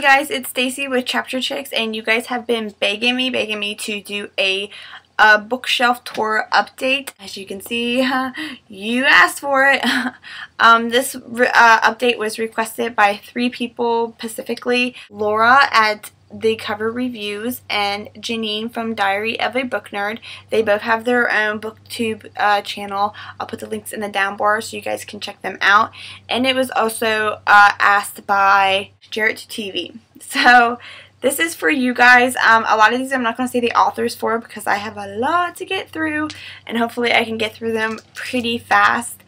guys, it's Stacy with Chapter Chicks, and you guys have been begging me to do a bookshelf tour update. As you can see, you asked for it. This update was requested by 3 people specifically: Laura at The Cover Reviews and Janine from Diary of a Book Nerd. They both have their own booktube channel. I'll put the links in the down bar so you guys can check them out. And it was also asked by Jarrett TV. So this is for you guys. A lot of these I'm not going to say the authors for because I have a lot to get through, and hopefully I can get through them pretty fast.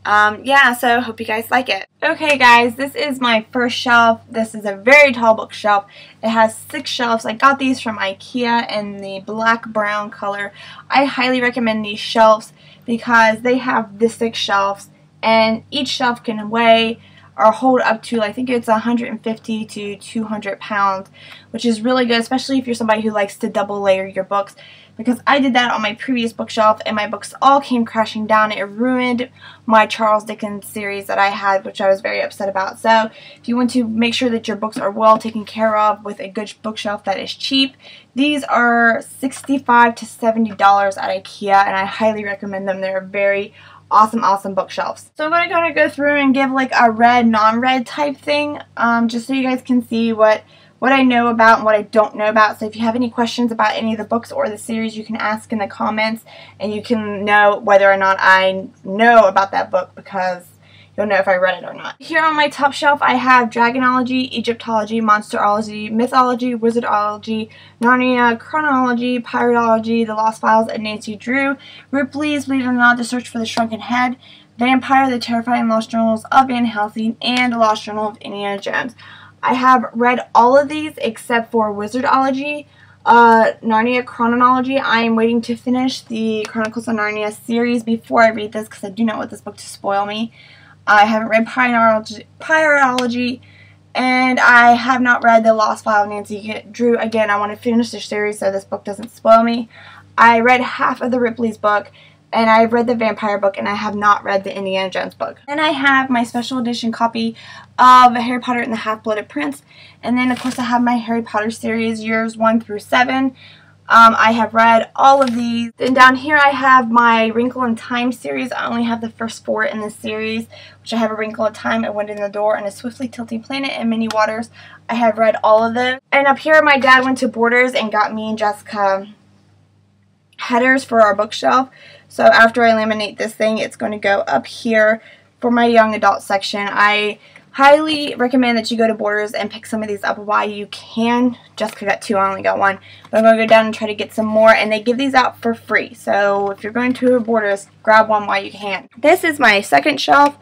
Yeah, so hope you guys like it. Okay guys, this is my first shelf. This is a very tall bookshelf. It has 6 shelves. I got these from IKEA in the black brown color. I highly recommend these shelves because they have the 6 shelves, and each shelf can weigh or hold up to, I think it's 150 to 200 pounds, which is really good, especially if you're somebody who likes to double layer your books, because I did that on my previous bookshelf and my books all came crashing down. It ruined my Charles Dickens series that I had, which I was very upset about. So if you want to make sure that your books are well taken care of with a good bookshelf that is cheap, these are $65 to $70 at IKEA, and I highly recommend them. They're very awesome bookshelves. So I'm going to kind of go through and give like a read, non-read type thing, just so you guys can see what I know about and what I don't know about. So if you have any questions about any of the books or the series, you can ask in the comments, and you can know whether or not I know about that book, because you'll know if I read it or not. Here on my top shelf I have Dragonology, Egyptology, Monsterology, Mythology, Wizardology, Narnia, Chronology, Piratology, The Lost Files of Nancy Drew, Ripley's Believe It or Not, The Search for the Shrunken Head, Vampire, The Terrifying Lost Journals of Van Helsing, and The Lost Journal of Indiana Jones. I have read all of these except for Wizardology. Narnia Chronology, I am waiting to finish the Chronicles of Narnia series before I read this because I do not want this book to spoil me. I haven't read Piratology, and I have not read The Lost File of Nancy Drew. Again, I want to finish the series so this book doesn't spoil me. I read half of the Ripley's book, and I read the Vampire book, and I have not read the Indiana Jones book. Then I have my special edition copy of Harry Potter and the Half-Blood Prince, and then of course I have my Harry Potter series, years 1 through 7. I have read all of these. Then down here I have my Wrinkle in Time series. I only have the first 4 in this series, which I have A Wrinkle in Time, A Wind in the Door, and A Swiftly Tilting Planet, and Many Waters. I have read all of those. And up here my dad went to Borders and got me and Jessica headers for our bookshelf. So after I laminate this thing, it's going to go up here for my young adult section. I highly recommend that you go to Borders and pick some of these up while you can. Jessica got 2, I only got 1. But I'm going to go down and try to get some more, and they give these out for free. So if you're going to Borders, grab one while you can. This is my second shelf.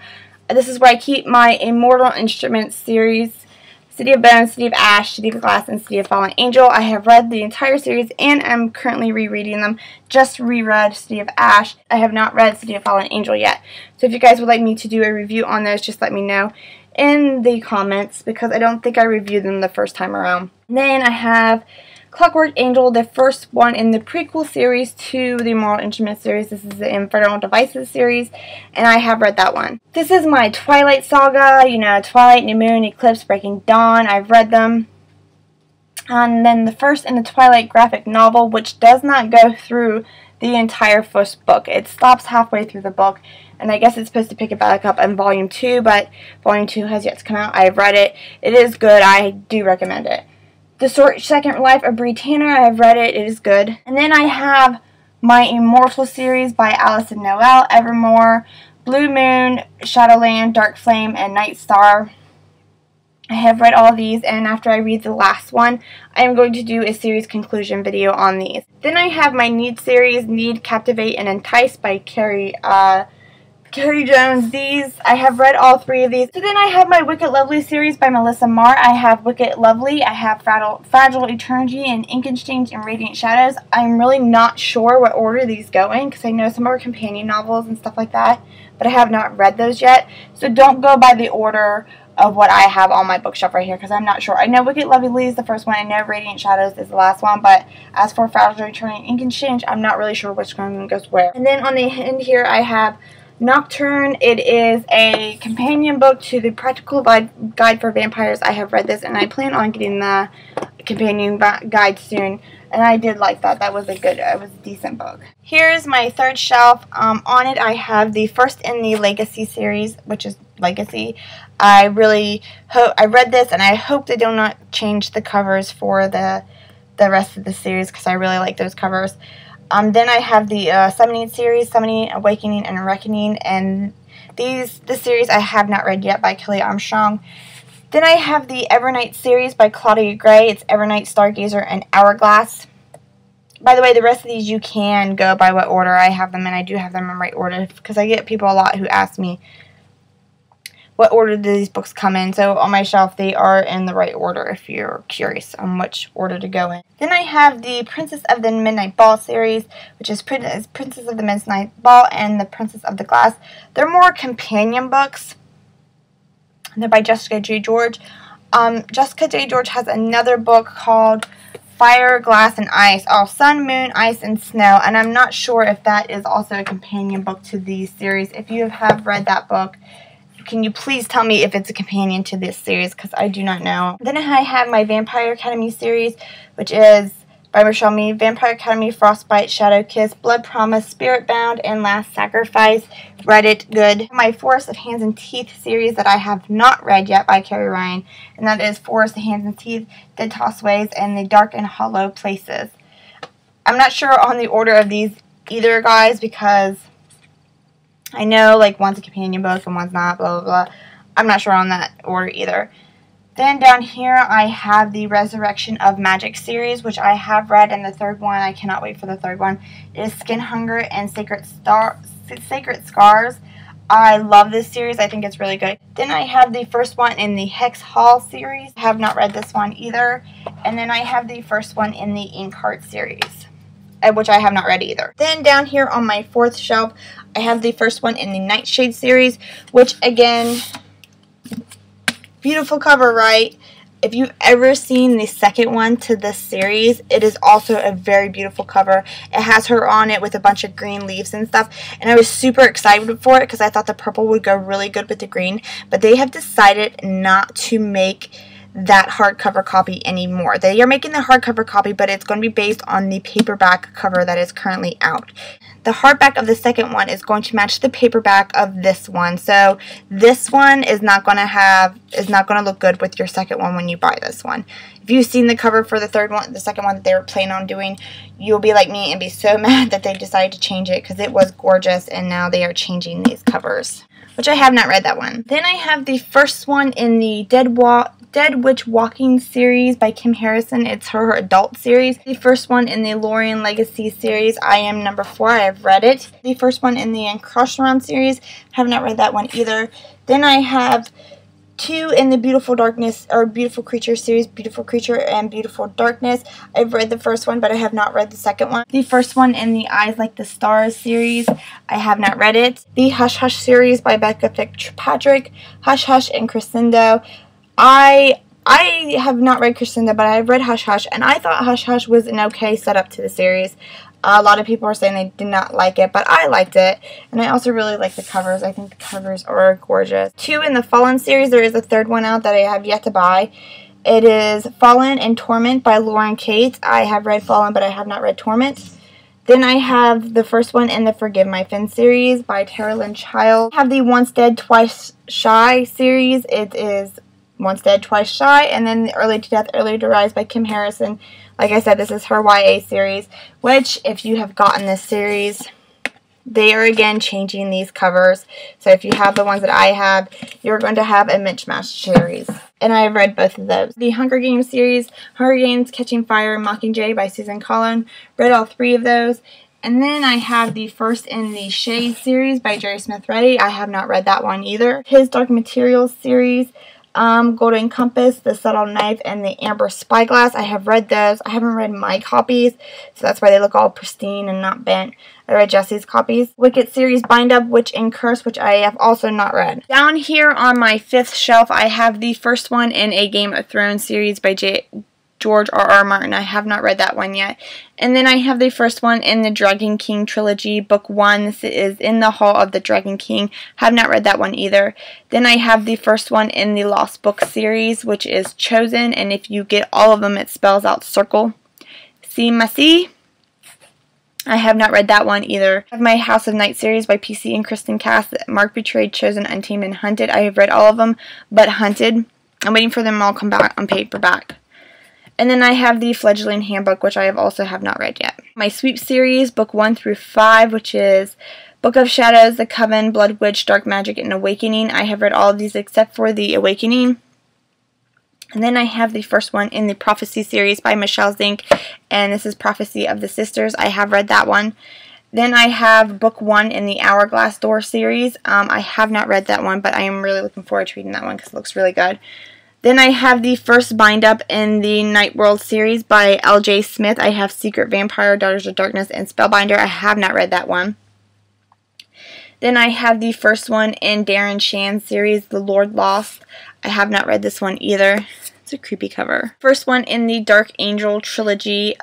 This is where I keep my Immortal Instruments series. City of Bones, City of Ash, City of Glass, and City of Fallen Angel. I have read the entire series, and I'm currently rereading them. Just reread City of Ash. I have not read City of Fallen Angel yet. So if you guys would like me to do a review on those, just let me know in the comments, because I don't think I reviewed them the first time around. And then I have Clockwork Angel, the first one in the prequel series to the Immortal Instruments series. This is the Infernal Devices series, and I have read that one. This is my Twilight saga, you know, Twilight, New Moon, Eclipse, Breaking Dawn. I've read them. And then the first in the Twilight graphic novel, which does not go through the entire first book. It stops halfway through the book, and I guess it's supposed to pick it back up in Volume 2, but Volume 2 has yet to come out. I've read it. It is good. I do recommend it. The Second Life of Bree Tanner, I have read it. It is good. And then I have my Immortal series by Alison Noel, Evermore, Blue Moon, Shadowland, Dark Flame, and Night Star. I have read all of these, and after I read the last one, I am going to do a series conclusion video on these. Then I have my Need series, Need, Captivate, and Entice by Carrie Jones. These, I have read all 3 of these. So then I have my Wicked Lovely series by Melissa Marr. I have Wicked Lovely, I have Fragile Eternity, and Ink Exchange, and Radiant Shadows. I'm really not sure what order these go in, because I know some are companion novels and stuff like that, but I have not read those yet. So don't go by the order of what I have on my bookshelf right here, because I'm not sure. I know Wicked Lovely is the first one. I know Radiant Shadows is the last one, but as for Fragile Eternity and Ink Exchange, I'm not really sure which one goes where. And then on the end here, I have Nocturne. It is a companion book to the Practical Guide for Vampires. I have read this, and I plan on getting the companion guide soon. And I did like that. It was a decent book. Here's my third shelf. On it I have the first in the Legacy series, which is Legacy. I really hope, I read this, and I hope they do not change the covers for the rest of the series, because I really like those covers. Then I have the Summoning series, Summoning, Awakening, and Reckoning, and this series I have not read yet by Kelly Armstrong. Then I have the Evernight series by Claudia Gray. It's Evernight, Stargazer, and Hourglass. By the way, the rest of these you can go by what order I have them, and I do have them in right order, because I get people a lot who ask me what order do these books come in. So on my shelf, they are in the right order if you're curious on which order to go in. Then I have the Princess of the Midnight Ball series, which is Princess of the Midnight Ball and the Princess of the Glass. They're more companion books. They're by Jessica J. George. Jessica J. George has another book called Fire, Glass, and Ice. Oh, Sun, Moon, Ice, and Snow. And I'm not sure if that is also a companion book to these series. If you have read that book, can you please tell me if it's a companion to this series, because I do not know. Then I have my Vampire Academy series, which is by Michelle Mead. Vampire Academy, Frostbite, Shadow Kiss, Blood Promise, Spirit Bound, and Last Sacrifice. Read it, good. My Forest of Hands and Teeth series that I have not read yet by Carrie Ryan, and that is Forest of Hands and Teeth, Dead Tossways, and The Dark and Hollow Places. I'm not sure on the order of these either, guys, because I know, like, one's a companion book and one's not, blah, blah, blah. I'm not sure on that order either. Then down here, I have the Resurrection of Magic series, which I have read, and the third one, I cannot wait for the third one, is Skin Hunger and Sacred Scars. I love this series. I think it's really good. Then I have the first one in the Hex Hall series. I have not read this one either. And then I have the first one in the Inkheart series, which I have not read either. Then down here on my fourth shelf, I have the first one in the Nightshade series, which again, beautiful cover, right? If you've ever seen the second one to this series, it is also a very beautiful cover. It has her on it with a bunch of green leaves and stuff, and I was super excited for it because I thought the purple would go really good with the green, but they have decided not to make that hardcover copy anymore. They are making the hardcover copy, but it's going to be based on the paperback cover that is currently out. The hardback of the second one is going to match the paperback of this one, so this one is not going to look good with your second one when you buy this one. If you've seen the cover for the second one that they were planning on doing, you'll be like me and be so mad that they decided to change it, because it was gorgeous, and now they are changing these covers, which I have not read that one. Then I have the first one in the Dead Witch Walking series by Kim Harrison. It's her adult series. The first one in the Lorien Legacy series. I am number 4. I have read it. The first one in the Encroachment series. Have not read that one either. Then I have 2 in the Beautiful Darkness, or Beautiful Creature series, Beautiful Creature and Beautiful Darkness. I've read the first one, but I have not read the second one. The first one in the Eyes Like the Stars series, I have not read it. The Hush Hush series by Becca Fitzpatrick, Hush Hush and Crescendo. I have not read Crescendo, but I've read Hush Hush, and I thought Hush Hush was an okay setup to the series. A lot of people are saying they did not like it, but I liked it, and I also really like the covers. I think the covers are gorgeous. 2 in the Fallen series. There is a third one out that I have yet to buy. It is Fallen and Torment by Lauren Kate. I have read Fallen, but I have not read Torment. Then I have the first one in the Forgive My Fin series by Tara Lynn Child. I have the Once Dead, Twice Shy series. It is Once Dead, Twice Shy, and then Early to Death, Early to Rise by Kim Harrison. Like I said, this is her YA series, which, if you have gotten this series, they are again changing these covers. So if you have the ones that I have, you're going to have a mismatched series. And I have read both of those. The Hunger Games series, Hunger Games, Catching Fire, Mockingjay by Susan Collin. Read all 3 of those. And then I have the first in the Shade series by Jerry Smith Reddy. I have not read that one either. His Dark Materials series, Golden Compass, The Subtle Knife, and The Amber Spyglass. I have read those. I haven't read my copies, so that's why they look all pristine and not bent. I read Jesse's copies. Wicked series, Bind Up, Witch and Curse, which I have also not read. Down here on my 5th shelf, I have the first one in a Game of Thrones series by George George R.R. Martin. I have not read that one yet. And then I have the first one in the Dragon King trilogy, book 1. This is In the Hall of the Dragon King. Have not read that one either. Then I have the first one in the Lost Book series, which is Chosen. And if you get all of them, it spells out circle. See my C? I have not read that one either. I have my House of Night series by PC and Kristen Cass. Mark, Betrayed, Chosen, Untamed, and Hunted. I have read all of them, but Hunted. I'm waiting for them all to come back on paperback. And then I have the Fledgling Handbook, which I have not read yet. My Sweep series, book 1 through 5, which is Book of Shadows, The Coven, Blood Witch, Dark Magic, and Awakening. I have read all of these except for the Awakening. And then I have the first one in the Prophecy series by Michelle Zink, and this is Prophecy of the Sisters. I have read that one. Then I have book 1 in the Hourglass Door series. I have not read that one, but I am really looking forward to reading that one because it looks really good. Then I have the first bind-up in the Night World series by L.J. Smith. I have Secret Vampire, Daughters of Darkness, and Spellbinder. I have not read that one. Then I have the first one in Darren Shan's series, The Lord Lost. I have not read this one either. It's a creepy cover. First one in the Dark Angel trilogy.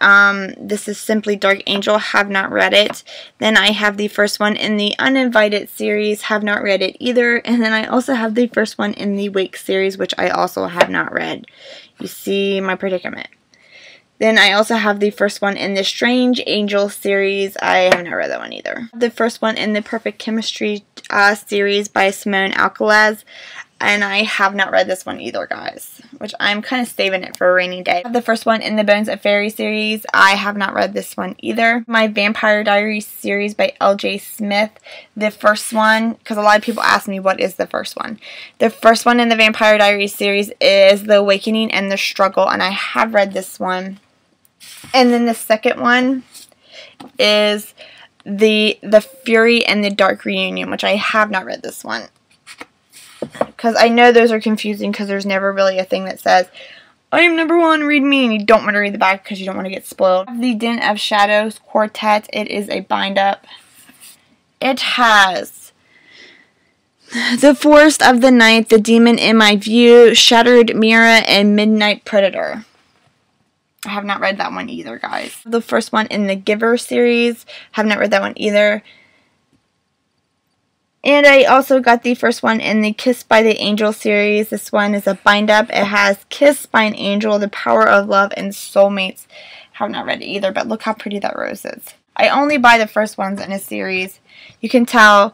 This is simply Dark Angel. Have not read it. Then I have the first one in the Uninvited series. Have not read it either. And then I also have the first one in the Wake series, which I also have not read. You see my predicament. Then I also have the first one in the Strange Angel series. I have not read that one either. The first one in the Perfect Chemistry series by Simone Alcalaz. And I have not read this one either, guys, which I'm kind of saving it for a rainy day. I have the first one in the Bones of Fairy series. I have not read this one either. My Vampire Diaries series by L.J. Smith. The first one, because a lot of people ask me what is the first one. The first one in the Vampire Diaries series is The Awakening and the Struggle, and I have read this one. And then the second one is the Fury and the Dark Reunion, which I have not read this one. Because I know those are confusing because there's never really a thing that says, I am #1, read me, and you don't want to read the back because you don't want to get spoiled. The Den of Shadows Quartet. It is a bind-up. It has The Forest of the Night, The Demon in My View, Shattered Mirror, and Midnight Predator. I have not read that one either, guys. The first one in the Giver series. Have not read that one either. And I also got the first one in the Kiss by the Angel series. This one is a bind-up. It has Kiss by an Angel, The Power of Love, and Soulmates. Have not read it either, but look how pretty that rose is. I only buy the first ones in a series. You can tell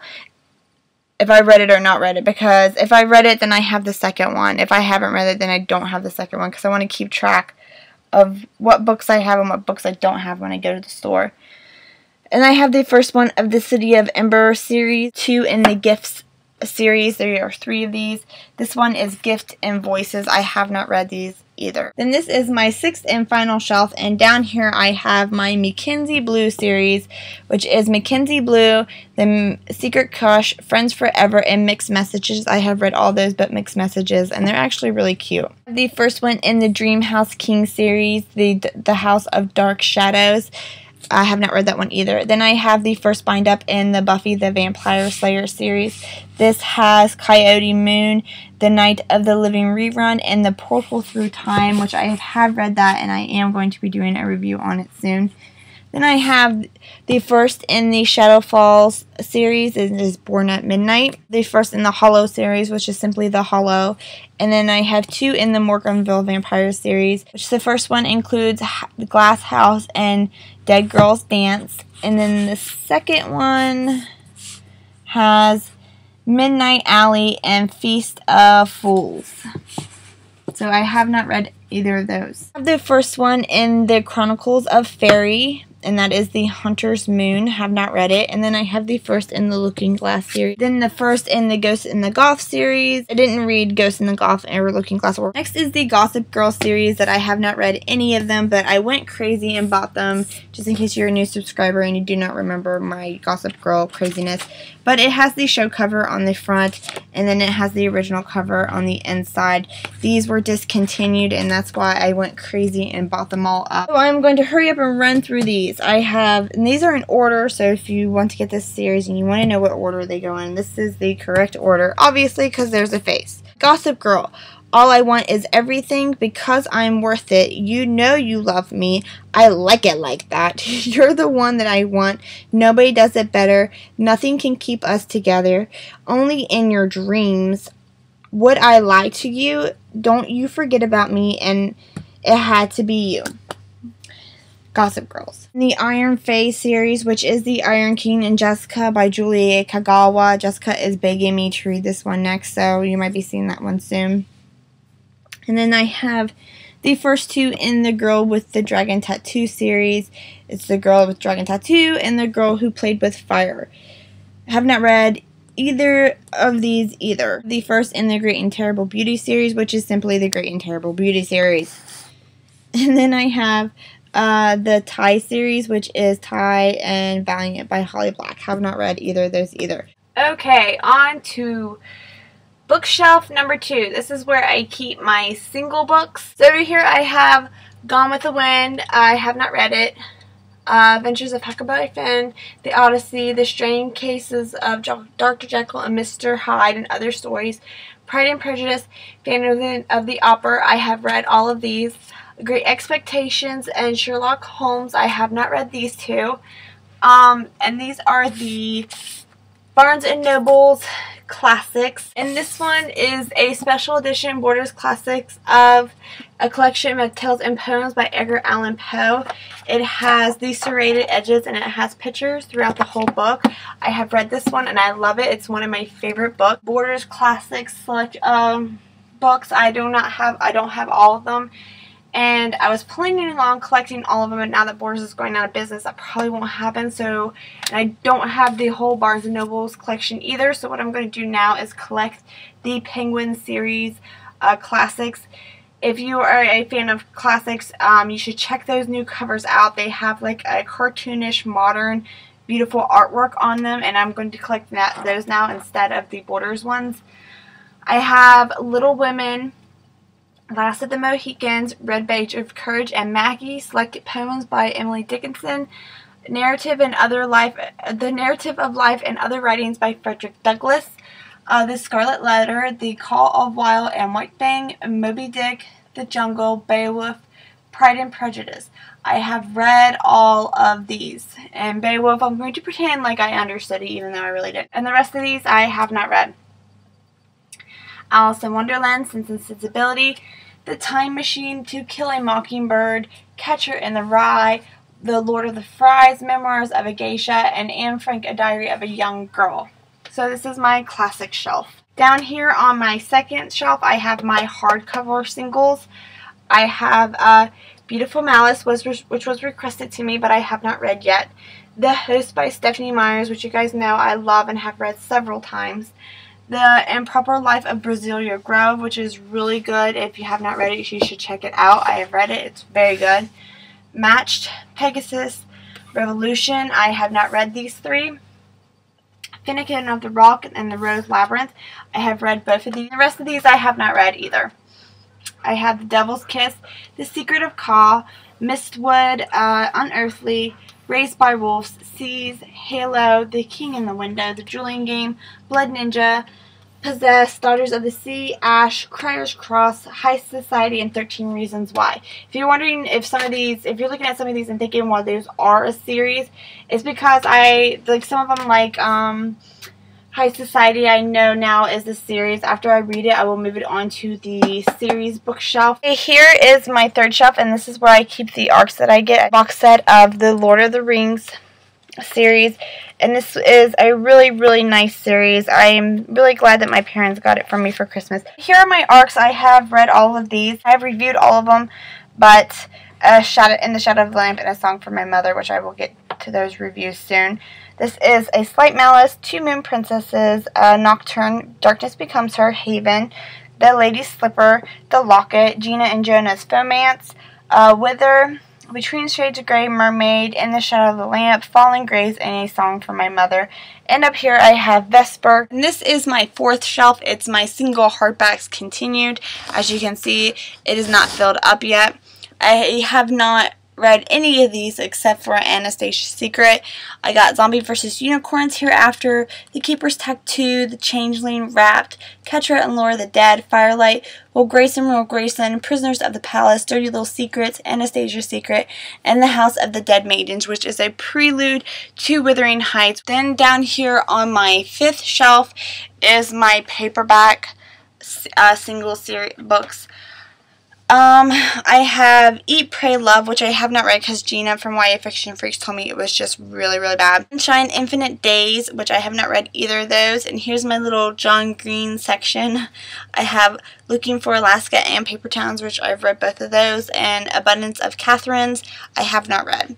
if I read it or not read it, because if I read it, then I have the second one. If I haven't read it, then I don't have the second one, because I want to keep track of what books I have and what books I don't have when I go to the store. And I have the first one of the City of Ember series, 2 in the Gifts series. There are 3 of these. This one is Gift and Voices. I have not read these either. Then this is my 6th and final shelf, and down here I have my Mackenzie Blue series, which is Mackenzie Blue, The Secret Crush, Friends Forever, and Mixed Messages. I have read all those but Mixed Messages, and they're actually really cute. The first one in the Dream House King series, the House of Dark Shadows. I have not read that one either. Then I have the first bind-up in the Buffy the Vampire Slayer series. This has Coyote Moon, The Night of the Living Rerun, and The Portal Through Time, which I have read that, and I am going to be doing a review on it soon. Then I have the first in the Shadow Falls series. It is Born at Midnight. The first in the Hollow series, which is simply The Hollow. And then I have 2 in the Morganville Vampire series, which the first one includes Glass House and Dead Girls Dance. And then the second one has Midnight Alley and Feast of Fools. So I have not read either of those. I have the first one in the Chronicles of Fairy, and that is the Hunter's Moon. Have not read it. And then I have the first in the Looking Glass series. Then the first in the Ghost in the Goth series. I didn't read Ghost in the Goth or Looking Glass. Next is the Gossip Girl series that I have not read any of them, but I went crazy and bought them just in case you're a new subscriber and you do not remember my Gossip Girl craziness. But it has the show cover on the front, and then it has the original cover on the inside. These were discontinued, and that's why I went crazy and bought them all up. So I'm going to hurry up and run through these. I have, and these are in order, so if you want to get this series and you want to know what order they go in, this is the correct order, obviously, because there's a face. Gossip Girl, All I want is everything because I'm worth it. You know you love me. I like it like that. You're the one that I want. Nobody does it better. Nothing can keep us together. Only in your dreams. Would I lie to you? Don't you forget about me, and it had to be you. Gossip Girls. The Iron Fae series, which is The Iron King and Jessica by Julie Kagawa. Jessica is begging me to read this one next, so you might be seeing that one soon. And then I have the first two in the Girl with the Dragon Tattoo series. It's The Girl with Dragon Tattoo and The Girl Who Played with Fire. I have not read either of these either. The first in the Great and Terrible Beauty series, which is simply the Great and Terrible Beauty series. And then I have the Ty series, which is Ty and Valiant by Holly Black. Have not read either of those either. Okay, on to bookshelf number 2. This is where I keep my single books. So over here I have Gone with the Wind. I have not read it. Adventures of Huckleberry Finn, The Odyssey, The Strange Cases of Dr. Jekyll and Mr. Hyde and Other Stories, Pride and Prejudice, Phantom of the Opera. I have read all of these. Great Expectations and Sherlock Holmes. I have not read these two. And these are the Barnes & Noble's Classics. And this one is a special edition Borders Classics of a collection of tales and poems by Edgar Allan Poe. It has these serrated edges and it has pictures throughout the whole book. I have read this one and I love it. It's one of my favorite books. Borders Classics select books. I don't have all of them. And I was planning on collecting all of them, and now that Borders is going out of business, that probably won't happen. So, and I don't have the whole Barnes & Noble's collection either. So what I'm going to do now is collect the Penguin series classics. If you are a fan of classics, you should check those new covers out. They have like a cartoonish, modern, beautiful artwork on them, and I'm going to collect those now instead of the Borders ones. I have Little Women, Last of the Mohicans, Red Badge of Courage, and Maggie, selected poems by Emily Dickinson, The Narrative of Life and Other Writings by Frederick Douglass, The Scarlet Letter, The Call of Wild and White Fang, Moby Dick, The Jungle, Beowulf, Pride and Prejudice. I have read all of these, and Beowulf, I'm going to pretend like I understood it even though I really didn't. And the rest of these I have not read. Alice in Wonderland, Sense and Sensibility, The Time Machine, To Kill a Mockingbird, Catcher in the Rye, The Lord of the Flies, Memoirs of a Geisha, and Anne Frank, A Diary of a Young Girl. So this is my classic shelf. Down here on my second shelf, I have my hardcover singles. I have Beautiful Malice, which was requested to me, but I have not read yet. The Host by Stephanie Myers, which you guys know I love and have read several times. The Improper Life of Brasilia Grove, which is really good. If you have not read it, you should check it out. I have read it. It's very good. Matched, Pegasus, Revolution. I have not read these three. Finnegan of the Rock and the Rose Labyrinth. I have read both of these. The rest of these I have not read either. I have The Devil's Kiss, The Secret of Ka, Mistwood, Unearthly, Raised by Wolves, Seas, Halo, The King in the Window, The Julian Game, Blood Ninja, Possessed, Daughters of the Sea, Ash, Crier's Cross, High Society, and 13 Reasons Why. If you're wondering if if you're looking at some of these and thinking, well, those are a series, it's because some of them like High Society I know now is a series. After I read it, I will move it on to the series bookshelf. Okay, here is my third shelf, and this is where I keep the ARCs that I get. A box set of the Lord of the Rings series, and this is a really, really nice series. I am really glad that my parents got it for me for Christmas. Here are my ARCs. I have read all of these. I have reviewed all of them, but In the Shadow of the Lamp and A Song for My Mother, which I will get to those reviews soon. This is A Slight Malice, Two Moon Princesses, Nocturne, Darkness Becomes Her, Haven, The Lady's Slipper, The Locket, Gina and Jonah's Fomance, Wither, Between Shades of Grey, Mermaid, In the Shadow of the Lamp, Fallen Graves, and A Song for My Mother. And up here I have Vesper. And this is my fourth shelf. It's my single hardbacks continued. As you can see, it is not filled up yet. I have not read any of these except for Anastasia's Secret. I got Zombie vs. Unicorns Hereafter, The Keeper's Tattoo, The Changeling, Wrapped, Catcher and Lure, The Dead, Firelight, Will Grayson, Prisoners of the Palace, Dirty Little Secrets, Anastasia's Secret, and The House of the Dead Maidens, which is a prelude to Wuthering Heights. Then down here on my 5th shelf is my paperback single series books. I have Eat, Pray, Love, which I have not read because Gina from YA Fiction Freaks told me it was just really, really bad. Sunshine, Infinite Days, which I have not read either of those. And here's my little John Green section. I have Looking for Alaska and Paper Towns, which I've read both of those. And Abundance of Catherines, I have not read.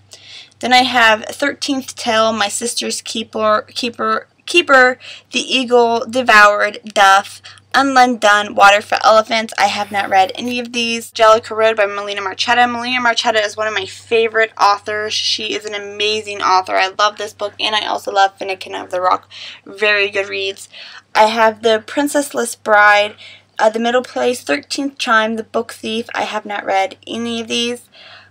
Then I have 13th Tale, My Sister's Keeper, The Eagle Devoured, Duff, Undone, Water for Elephants. I have not read any of these. Angelica Road by Melina Marchetta. Melina Marchetta is one of my favorite authors. She is an amazing author. I love this book, and I also love Finnegan of the Rock. Very good reads. I have The Princessless Bride, The Middle Place, 13th Chime, The Book Thief. I have not read any of these,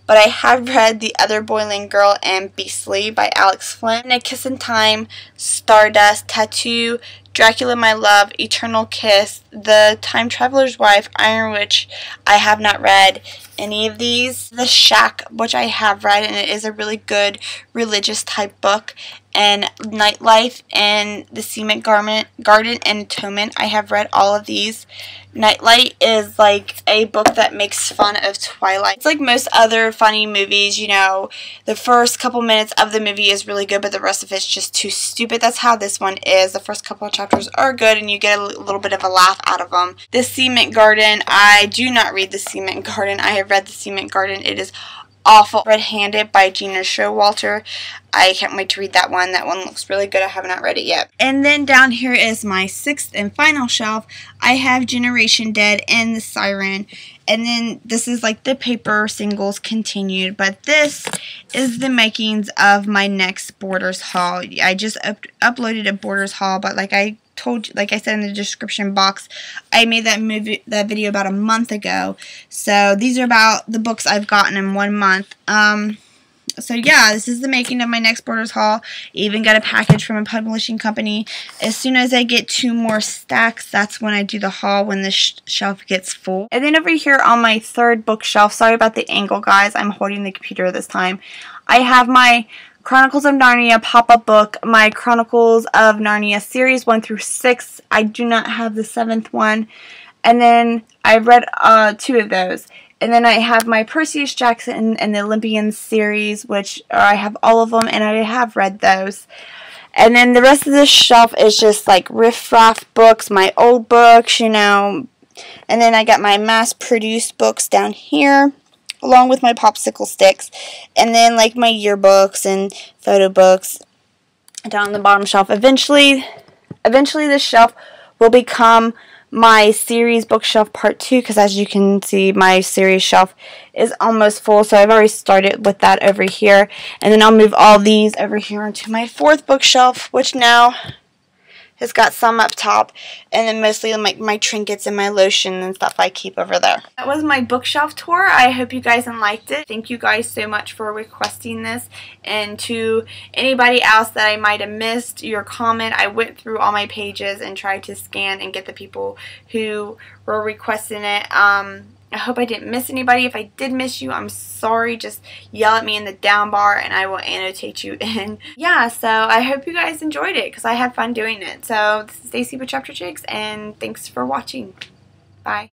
but I have read The Other Boiling Girl and Beastly by Alex Flynn. A Kiss in Time, Stardust, Tattoo, Dracula My Love, Eternal Kiss, The Time Traveler's Wife, Iron Witch. I have not read any of these. The Shack, which I have read, and it is a really good religious type book. And Nightlife and The Cement Garden and Atonement. I have read all of these. Nightlight is like a book that makes fun of Twilight. It's like most other funny movies, you know, the first couple minutes of the movie is really good, but the rest of it's just too stupid. That's how this one is. The first couple of chapters are good, and you get a little bit of a laugh out of them. The Cement Garden, I do not read The Cement Garden. I have read The Cement Garden. It is awful. Red-Handed by Gina Showalter. I can't wait to read that one. That one looks really good. I have not read it yet. And then down here is my 6th and final shelf. I have Generation Dead and The Siren. And then this is like the paper singles continued. But this is the makings of my next Borders haul. I just uploaded a Borders haul, but like I said in the description box, I made that video about a month ago. So these are about the books I've gotten in 1 month. So yeah, this is the making of my next Borders haul. Even got a package from a publishing company. As soon as I get 2 more stacks, that's when I do the haul, when the shelf gets full. And then over here on my 3rd bookshelf, sorry about the angle guys, I'm holding the computer this time. I have my Chronicles of Narnia pop-up book, my Chronicles of Narnia series 1 through 6. I do not have the 7th one. And then I've read 2 of those. And then I have my Perseus Jackson and the Olympians series, which I have all of them, and I have read those. And then the rest of this shelf is just like riff-raff books, my old books, you know. And then I got my mass-produced books down here, along with my popsicle sticks. And then like my yearbooks and photo books down on the bottom shelf. Eventually this shelf will become my series bookshelf part 2, because as you can see, my series shelf is almost full, so I've already started with that over here. And then I'll move all these over here onto my 4th bookshelf, which now has got some up top, and then mostly my trinkets and my lotion and stuff I keep over there. That was my bookshelf tour. I hope you guys liked it. Thank you guys so much for requesting this, and to anybody else that I might have missed your comment, I went through all my pages and tried to scan and get the people who were requesting it. I hope I didn't miss anybody. If I did miss you, I'm sorry. Just yell at me in the down bar and I will annotate you in. Yeah, so I hope you guys enjoyed it because I had fun doing it. So this is Stacy with Chapter Chicks, and thanks for watching. Bye.